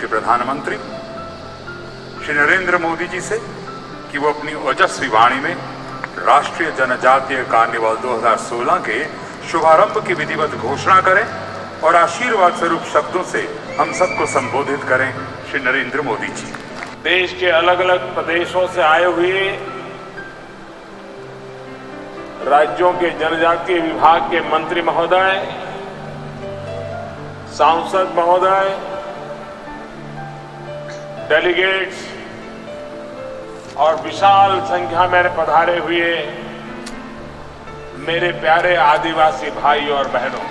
के प्रधानमंत्री श्री नरेंद्र मोदी जी से कि वो अपनी ओजस्वी वाणी में राष्ट्रीय जनजातीय कार्निवल 2016 के शुभारंभ की विधिवत घोषणा करें और आशीर्वाद स्वरूप शब्दों से हम सबको संबोधित करें। श्री नरेंद्र मोदी जी। देश के अलग अलग प्रदेशों से आए हुए राज्यों के जनजातीय विभाग के मंत्री महोदय, सांसद महोदय, डेलीगेट्स और विशाल संख्या में पधारे हुए मेरे प्यारे आदिवासी भाई और बहनों,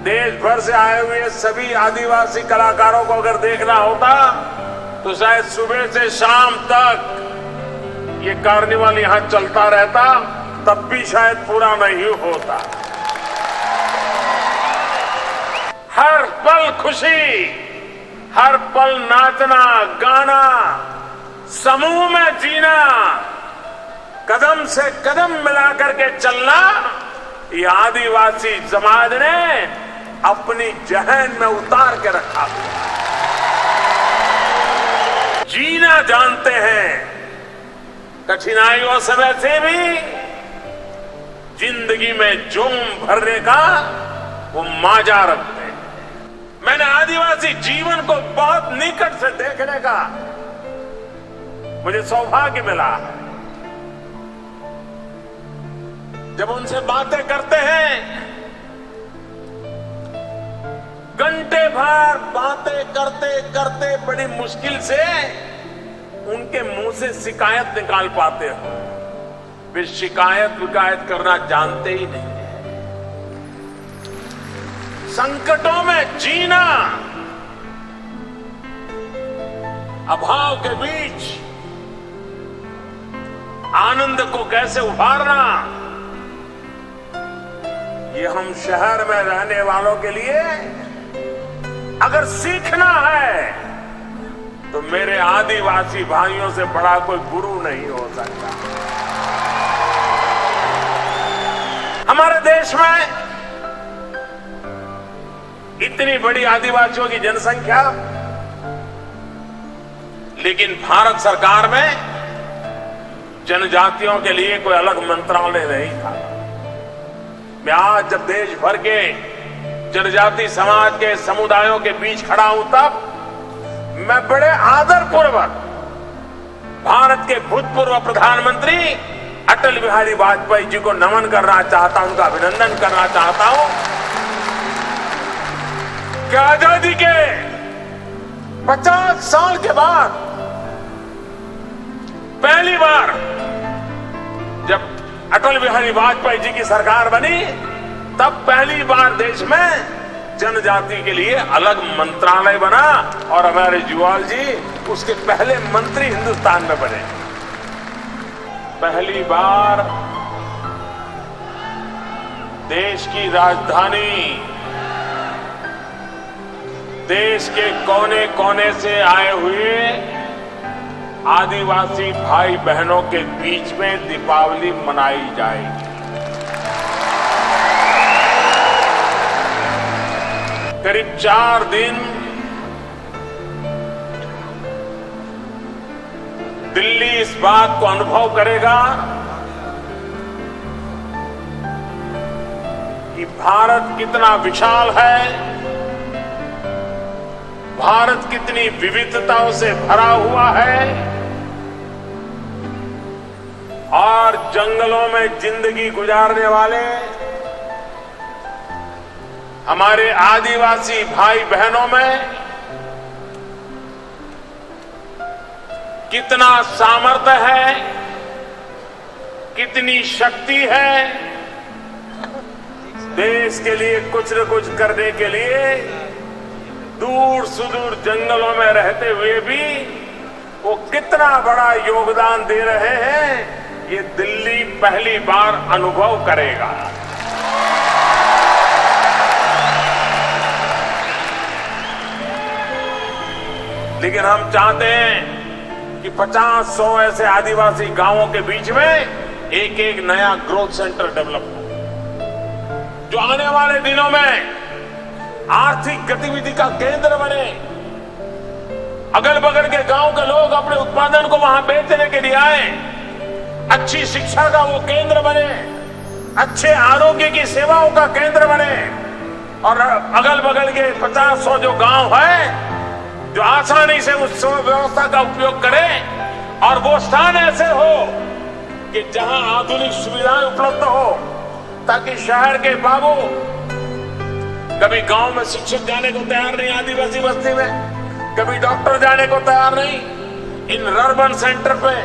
देश भर से आए हुए सभी आदिवासी कलाकारों को अगर देखना होता तो शायद सुबह से शाम तक ये कार्निवल यहां चलता रहता, तब भी शायद पूरा नहीं होता। हर पल खुशी, हर पल नाचना गाना, समूह में जीना, कदम से कदम मिलाकर के चलना, ये आदिवासी समाज ने अपनी जहन में उतार के रखा। जीना जानते हैं, कठिनाइयों से वैसे भी जिंदगी में जोम भरने का वो माजा रखते हैं। मैंने आदिवासी जीवन को बहुत निकट से देखने का मुझे सौभाग्य मिला है। जब उनसे बातें करते हैं, घंटे भर बातें करते करते बड़ी मुश्किल से उनके मुंह से शिकायत निकाल पाते हो। वे शिकायत विकायत करना जानते ही नहीं है। संकटों में जीना, अभाव के बीच आनंद को कैसे उभारना, ये हम शहर में रहने वालों के लिए अगर सीखना है तो मेरे आदिवासी भाइयों से बड़ा कोई गुरु नहीं हो सकता। हमारे देश में इतनी बड़ी आदिवासियों की जनसंख्या, लेकिन भारत सरकार में जनजातियों के लिए कोई अलग मंत्रालय नहीं था। मैं आज जब देश भर के जनजाति समाज के समुदायों के बीच खड़ा हूं, तब मैं बड़े आदरपूर्वक भारत के भूतपूर्व प्रधानमंत्री अटल बिहारी वाजपेयी जी को नमन करना चाहता हूं, उनका अभिनंदन करना चाहता हूं कि आजादी के 50 साल के बाद पहली बार जब अटल बिहारी वाजपेयी जी की सरकार बनी, तब पहली बार देश में जनजाति के लिए अलग मंत्रालय बना और हमारे जुवाल जी उसके पहले मंत्री हिंदुस्तान में बने। पहली बार देश की राजधानी, देश के कोने कोने से आए हुए आदिवासी भाई बहनों के बीच में दीपावली मनाई जाएगी। करीब 4 दिन दिल्ली इस बात को अनुभव करेगा कि भारत कितना विशाल है, भारत कितनी विविधताओं से भरा हुआ है और जंगलों में जिंदगी गुजारने वाले हमारे आदिवासी भाई बहनों में कितना सामर्थ्य है, कितनी शक्ति है। देश के लिए कुछ न कुछ करने के लिए दूर सुदूर जंगलों में रहते हुए भी वो कितना बड़ा योगदान दे रहे हैं, ये दिल्ली पहली बार अनुभव करेगा। लेकिन हम चाहते हैं कि 50-100 ऐसे आदिवासी गांवों के बीच में एक एक नया ग्रोथ सेंटर डेवलप हो। जो आने वाले दिनों में आर्थिक गतिविधि का केंद्र बने, अगल बगल के गांव के लोग अपने उत्पादन को वहां बेचने के लिए आए, अच्छी शिक्षा का वो केंद्र बने, अच्छे आरोग्य की सेवाओं का केंद्र बने, और अगल बगल के 50-100 जो गांव है जो आसानी से उस व्यवस्था का उपयोग करें, और वो स्थान ऐसे हो कि जहां आधुनिक सुविधाएं उपलब्ध हो, ताकि शहर के बाबू कभी गांव में शिक्षक जाने को तैयार नहीं, आदिवासी बस्ती में कभी डॉक्टर जाने को तैयार नहीं, इन अर्बन सेंटर पे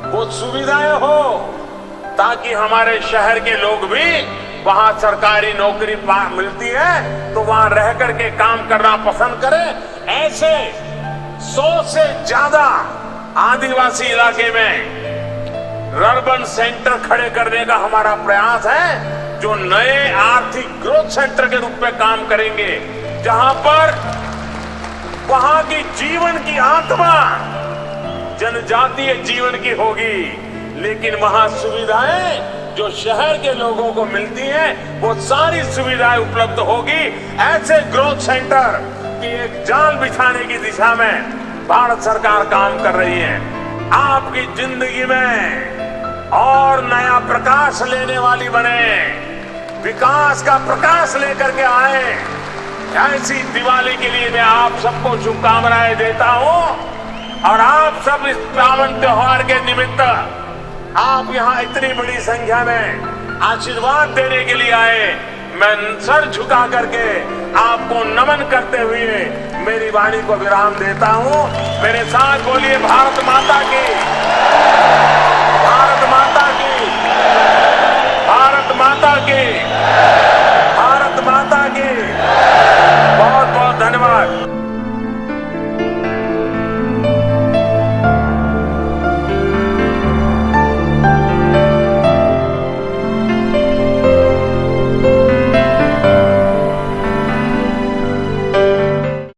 वो सुविधाएं हो ताकि हमारे शहर के लोग भी वहां सरकारी नौकरी मिलती है तो वहां रह करके काम करना पसंद करें। ऐसे 100 से ज्यादा आदिवासी इलाके में अर्बन सेंटर खड़े करने का हमारा प्रयास है, जो नए आर्थिक ग्रोथ सेंटर के रूप में काम करेंगे, जहां पर वहां की जीवन की आत्मा जनजातीय जीवन की होगी, लेकिन वहां सुविधाएं जो शहर के लोगों को मिलती हैं वो सारी सुविधाएं उपलब्ध होगी। ऐसे ग्रोथ सेंटर की एक जाल बिछाने की दिशा में भारत सरकार काम कर रही है। आपकी जिंदगी में और नया प्रकाश लेने वाली बने, विकास का प्रकाश लेकर के आए, ऐसी दिवाली के लिए मैं आप सबको शुभकामनाएं देता हूं। और आप सब इस पावन त्योहार के निमित्त आप यहां इतनी बड़ी संख्या में आशीर्वाद देने के लिए आए, मैं सर झुका करके आपको नमन करते हुए मेरी वाणी को विराम देता हूं। मेरे साथ बोलिए भारत माता की।